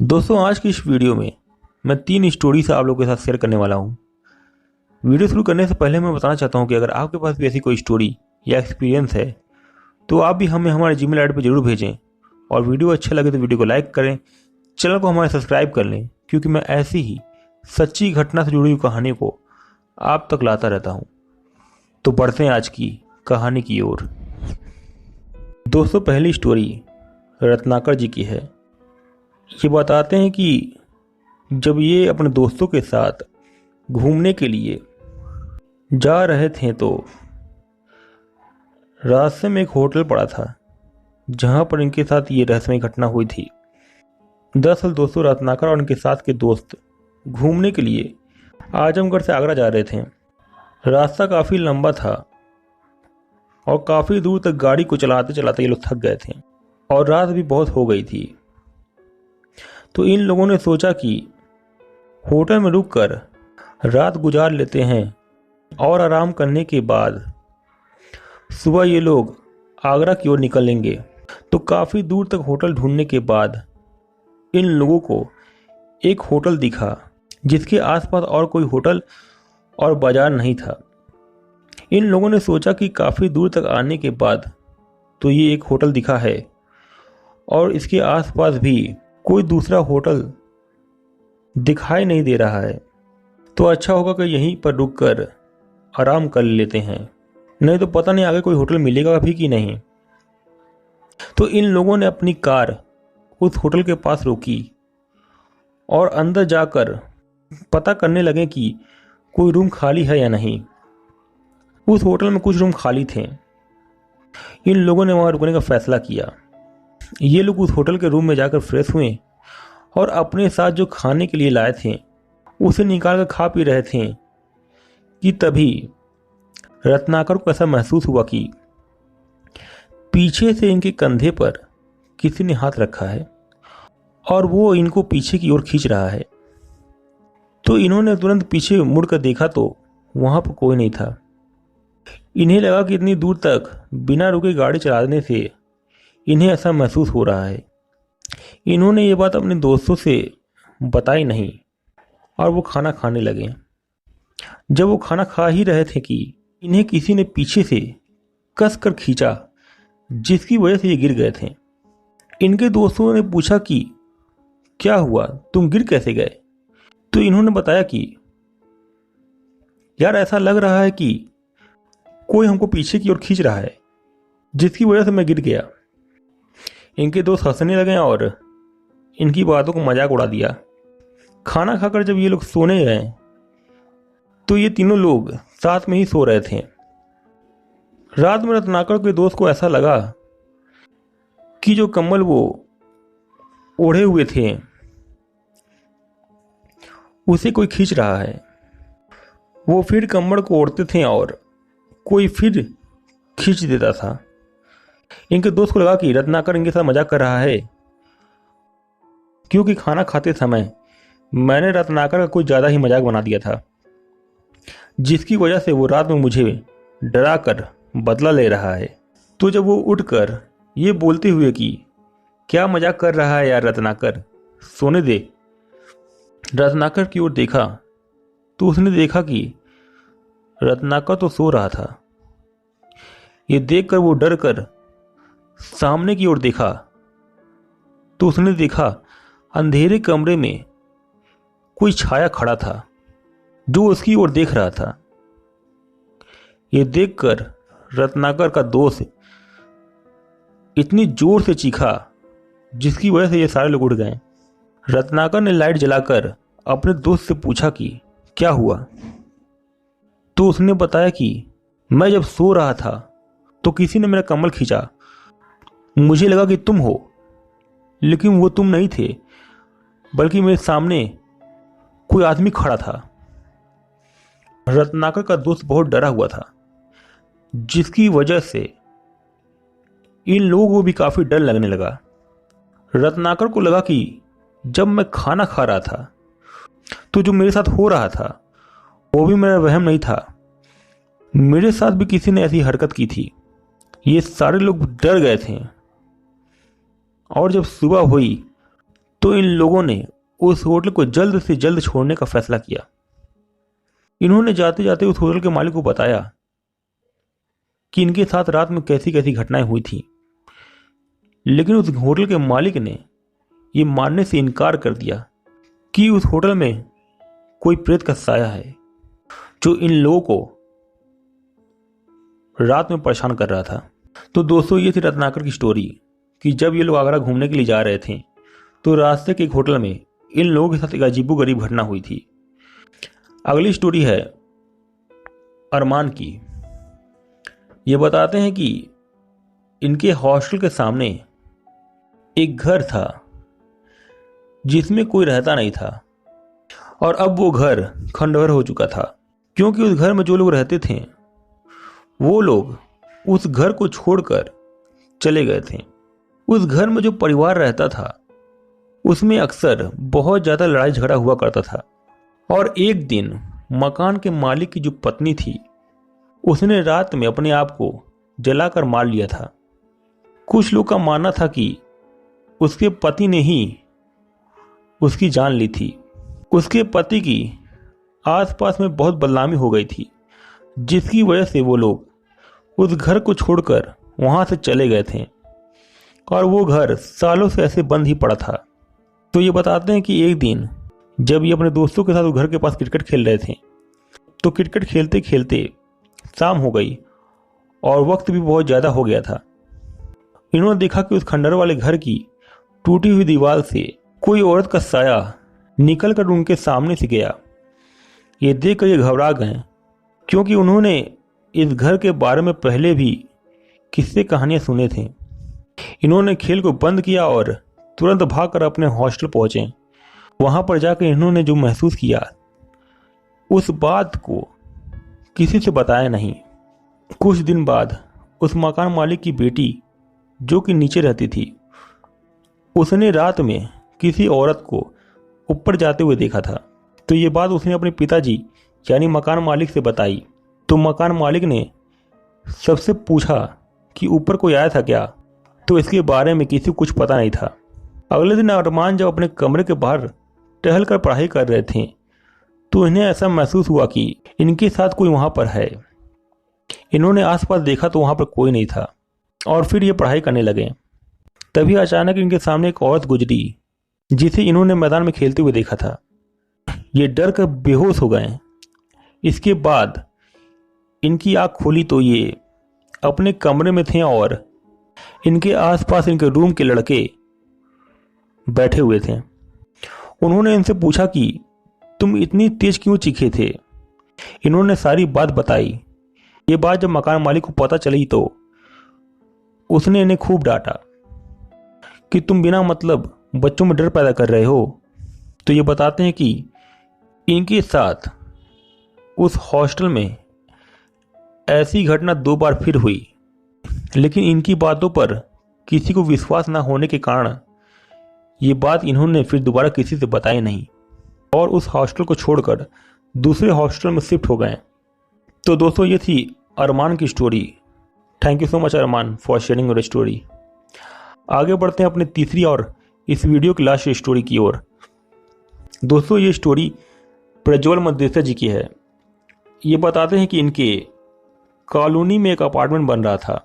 दोस्तों, आज की इस वीडियो में मैं 3 स्टोरी से आप लोगों के साथ शेयर करने वाला हूँ। वीडियो शुरू करने से पहले मैं बताना चाहता हूँ कि अगर आपके पास भी ऐसी कोई स्टोरी या एक्सपीरियंस है तो आप भी हमें हमारे जीमेल आईडी पर जरूर भेजें। और वीडियो अच्छा लगे तो वीडियो को लाइक करें, चैनल को हमारे सब्सक्राइब कर लें, क्योंकि मैं ऐसी ही सच्ची घटना से जुड़ी हुई कहानी को आप तक लाता रहता हूँ। तो बढ़ते हैं आज की कहानी की ओर। दोस्तों, पहली स्टोरी रत्नाकर जी की है। ये बताते हैं कि जब ये अपने दोस्तों के साथ घूमने के लिए जा रहे थे तो रास्ते में एक होटल पड़ा था जहां पर इनके साथ ये रहस्यमय घटना हुई थी। दरअसल दोस्तों, रत्नाकर और उनके साथ के दोस्त घूमने के लिए आजमगढ़ से आगरा जा रहे थे। रास्ता काफ़ी लंबा था और काफ़ी दूर तक गाड़ी को चलाते चलाते ये लोग थक गए थे और रात भी बहुत हो गई थी। तो इन लोगों ने सोचा कि होटल में रुककर रात गुजार लेते हैं और आराम करने के बाद सुबह ये लोग आगरा की ओर निकलेंगे। तो काफ़ी दूर तक होटल ढूंढने के बाद इन लोगों को एक होटल दिखा जिसके आसपास और कोई होटल और बाजार नहीं था। इन लोगों ने सोचा कि काफ़ी दूर तक आने के बाद तो ये एक होटल दिखा है और इसके आसपास भी कोई दूसरा होटल दिखाई नहीं दे रहा है, तो अच्छा होगा कि यहीं पर रुककर आराम कर लेते हैं, नहीं तो पता नहीं आगे कोई होटल मिलेगा भी कि नहीं। तो इन लोगों ने अपनी कार उस होटल के पास रोकी और अंदर जाकर पता करने लगे कि कोई रूम खाली है या नहीं। उस होटल में कुछ रूम खाली थे। इन लोगों ने वहां रुकने का फैसला किया। ये लोग उस होटल के रूम में जाकर फ्रेश हुए और अपने साथ जो खाने के लिए लाए थे उसे निकाल कर खा पी रहे थे कि तभी रत्नाकर को ऐसा महसूस हुआ कि पीछे से इनके कंधे पर किसी ने हाथ रखा है और वो इनको पीछे की ओर खींच रहा है। तो इन्होंने तुरंत पीछे मुड़कर देखा तो वहां पर कोई नहीं था। इन्हें लगा कि इतनी दूर तक बिना रुके गाड़ी चलाने से इन्हें ऐसा महसूस हो रहा है। इन्होंने ये बात अपने दोस्तों से बताई नहीं और वो खाना खाने लगे। जब वो खाना खा ही रहे थे कि इन्हें किसी ने पीछे से कसकर खींचा, जिसकी वजह से ये गिर गए थे। इनके दोस्तों ने पूछा कि क्या हुआ, तुम गिर कैसे गए? तो इन्होंने बताया कि यार, ऐसा लग रहा है कि कोई हमको पीछे की ओर खींच रहा है, जिसकी वजह से मैं गिर गया। इनके दोस्त हंसने लगे और इनकी बातों को मजाक उड़ा दिया। खाना खाकर जब ये लोग सोने गए तो ये तीनों लोग साथ में ही सो रहे थे। रात में रत्नाकर के दोस्त को ऐसा लगा कि जो कंबल वो ओढ़े हुए थे उसे कोई खींच रहा है। वो फिर कंबल को ओढ़ते थे और कोई फिर खींच देता था। इनके दोस्त को लगा कि रत्नाकर इनके साथ मजाक कर रहा है, क्योंकि खाना खाते समय मैंने रत्नाकर का कुछ ज़्यादा ही मजाक बना दिया था, जिसकी वजह से वो रात में मुझे डरा कर बदला ले रहा है। तो जब वो उठकर ये बोलते हुए कि क्या मजाक कर रहा है यार रत्नाकर, सोने दे, रत्नाकर की ओर देखा तो उसने देखा कि रत्नाकर तो सो रहा था। ये देखकर वो डर कर सामने की ओर देखा तो उसने देखा अंधेरे कमरे में कोई छाया खड़ा था जो उसकी ओर देख रहा था। ये देखकर रत्नाकर का दोस्त इतनी जोर से चीखा जिसकी वजह से ये सारे लोग उठ गए। रत्नाकर ने लाइट जलाकर अपने दोस्त से पूछा कि क्या हुआ। तो उसने बताया कि मैं जब सो रहा था तो किसी ने मेरा कम्बल खींचा, मुझे लगा कि तुम हो, लेकिन वो तुम नहीं थे, बल्कि मेरे सामने कोई आदमी खड़ा था। रत्नाकर का दोस्त बहुत डरा हुआ था, जिसकी वजह से इन लोगों को भी काफी डर लगने लगा। रत्नाकर को लगा कि जब मैं खाना खा रहा था तो जो मेरे साथ हो रहा था वो भी मेरा वहम नहीं था, मेरे साथ भी किसी ने ऐसी हरकत की थी। ये सारे लोग डर गए थे और जब सुबह हुई तो इन लोगों ने उस होटल को जल्द से जल्द छोड़ने का फैसला किया। इन्होंने जाते जाते उस होटल के मालिक को बताया कि इनके साथ रात में कैसी कैसी घटनाएं हुई थी, लेकिन उस होटल के मालिक ने ये मानने से इनकार कर दिया कि उस होटल में कोई प्रेत का साया है जो इन लोगों को रात में परेशान कर रहा था। तो दोस्तों, ये थी रत्नाकर की स्टोरी कि जब ये लोग आगरा घूमने के लिए जा रहे थे तो रास्ते के एक होटल में इन लोगों के साथ एक अजीबोगरीब घटना हुई थी। अगली स्टोरी है अरमान की। ये बताते हैं कि इनके हॉस्टल के सामने एक घर था जिसमें कोई रहता नहीं था, और अब वो घर खंडहर हो चुका था, क्योंकि उस घर में जो लोग रहते थे वो लोग उस घर को छोड़कर चले गए थे। उस घर में जो परिवार रहता था उसमें अक्सर बहुत ज़्यादा लड़ाई झगड़ा हुआ करता था, और एक दिन मकान के मालिक की जो पत्नी थी उसने रात में अपने आप को जलाकर मार लिया था। कुछ लोग का मानना था कि उसके पति ने ही उसकी जान ली थी। उसके पति की आसपास में बहुत बदनामी हो गई थी, जिसकी वजह से वो लोग उस घर को छोड़कर वहां से चले गए थे, और वो घर सालों से ऐसे बंद ही पड़ा था। तो ये बताते हैं कि एक दिन जब ये अपने दोस्तों के साथ उस घर के पास क्रिकेट खेल रहे थे, तो क्रिकेट खेलते खेलते शाम हो गई और वक्त भी बहुत ज़्यादा हो गया था। इन्होंने देखा कि उस खंडहर वाले घर की टूटी हुई दीवार से कोई औरत का साया निकल कर उनके सामने से गया। ये देखकर ये घबरा गए, क्योंकि उन्होंने इस घर के बारे में पहले भी किस्से कहानियां सुने थे। इन्होंने खेल को बंद किया और तुरंत भागकर अपने हॉस्टल पहुंचे। वहां पर जाकर इन्होंने जो महसूस किया उस बात को किसी से बताया नहीं। कुछ दिन बाद उस मकान मालिक की बेटी, जो कि नीचे रहती थी, उसने रात में किसी औरत को ऊपर जाते हुए देखा था। तो ये बात उसने अपने पिताजी यानी मकान मालिक से बताई। तो मकान मालिक ने सबसे पूछा कि ऊपर कोई आया था क्या, तो इसके बारे में किसी को कुछ पता नहीं था। अगले दिन अरमान जब अपने कमरे के बाहर टहल कर पढ़ाई कर रहे थे तो इन्हें ऐसा महसूस हुआ कि इनके साथ कोई वहां पर है। इन्होंने आसपास देखा तो वहां पर कोई नहीं था, और फिर ये पढ़ाई करने लगे। तभी अचानक इनके सामने एक औरत गुजरी जिसे इन्होंने मैदान में खेलते हुए देखा था। ये डर कर बेहोश हो गए। इसके बाद इनकी आंख खोली तो ये अपने कमरे में थे और इनके आसपास इनके रूम के लड़के बैठे हुए थे। उन्होंने इनसे पूछा कि तुम इतनी तेज क्यों चीखे थे। इन्होंने सारी बात बताई। ये बात जब मकान मालिक को पता चली तो उसने इन्हें खूब डांटा कि तुम बिना मतलब बच्चों में डर पैदा कर रहे हो। तो ये बताते हैं कि इनके साथ उस हॉस्टल में ऐसी घटना 2 बार फिर हुई, लेकिन इनकी बातों पर किसी को विश्वास न होने के कारण ये बात इन्होंने फिर दोबारा किसी से बताई नहीं, और उस हॉस्टल को छोड़कर दूसरे हॉस्टल में शिफ्ट हो गए। तो दोस्तों, ये थी अरमान की story. Thank you so much Arman for sharing your story. आगे बढ़ते हैं अपने तीसरी और इस वीडियो की लास्ट स्टोरी की ओर। दोस्तों, ये स्टोरी प्रज्वल मदेसा जी की है। ये बताते हैं कि इनके कॉलोनी में एक अपार्टमेंट बन रहा था,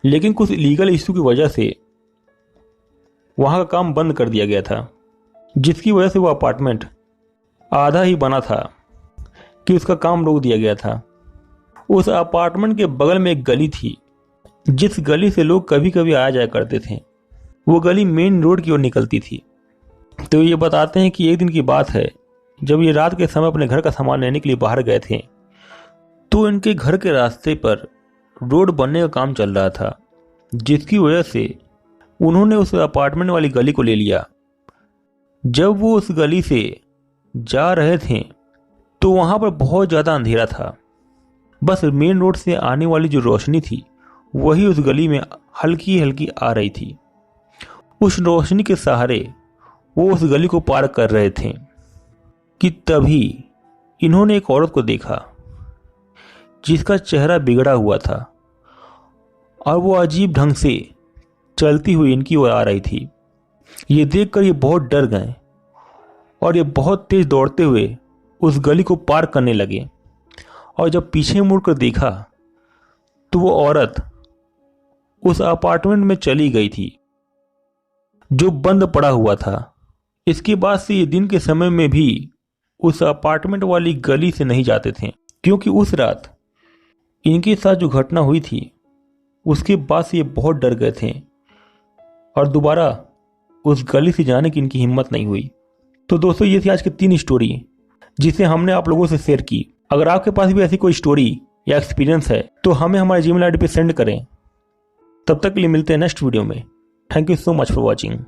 लेकिन कुछ लीगल इशू की वजह से वहां का काम बंद कर दिया गया था, जिसकी वजह से वो अपार्टमेंट आधा ही बना था कि उसका काम रोक दिया गया था। उस अपार्टमेंट के बगल में एक गली थी, जिस गली से लोग कभी कभी आया जाया करते थे। वो गली मेन रोड की ओर निकलती थी। तो ये बताते हैं कि एक दिन की बात है, जब ये रात के समय अपने घर का सामान लेने के लिए बाहर गए थे, तो इनके घर के रास्ते पर रोड बनने का काम चल रहा था, जिसकी वजह से उन्होंने उस अपार्टमेंट वाली गली को ले लिया। जब वो उस गली से जा रहे थे तो वहां पर बहुत ज़्यादा अंधेरा था। बस मेन रोड से आने वाली जो रोशनी थी वही उस गली में हल्की हल्की आ रही थी। उस रोशनी के सहारे वो उस गली को पार कर रहे थे कि तभी इन्होंने एक औरत को देखा जिसका चेहरा बिगड़ा हुआ था, और वो अजीब ढंग से चलती हुई इनकी ओर आ रही थी। ये देखकर ये बहुत डर गए और ये बहुत तेज दौड़ते हुए उस गली को पार करने लगे। और जब पीछे मुड़कर देखा तो वो औरत उस अपार्टमेंट में चली गई थी जो बंद पड़ा हुआ था। इसके बाद से ये दिन के समय में भी उस अपार्टमेंट वाली गली से नहीं जाते थे, क्योंकि उस रात इनके साथ जो घटना हुई थी उसके बाद से ये बहुत डर गए थे और दोबारा उस गली से जाने की इनकी हिम्मत नहीं हुई। तो दोस्तों, ये थी आज की 3 स्टोरी जिसे हमने आप लोगों से शेयर की। अगर आपके पास भी ऐसी कोई स्टोरी या एक्सपीरियंस है तो हमें हमारे जीमेल आईडी पे सेंड करें। तब तक के लिए मिलते हैं नेक्स्ट वीडियो में। Thank you so much for watching.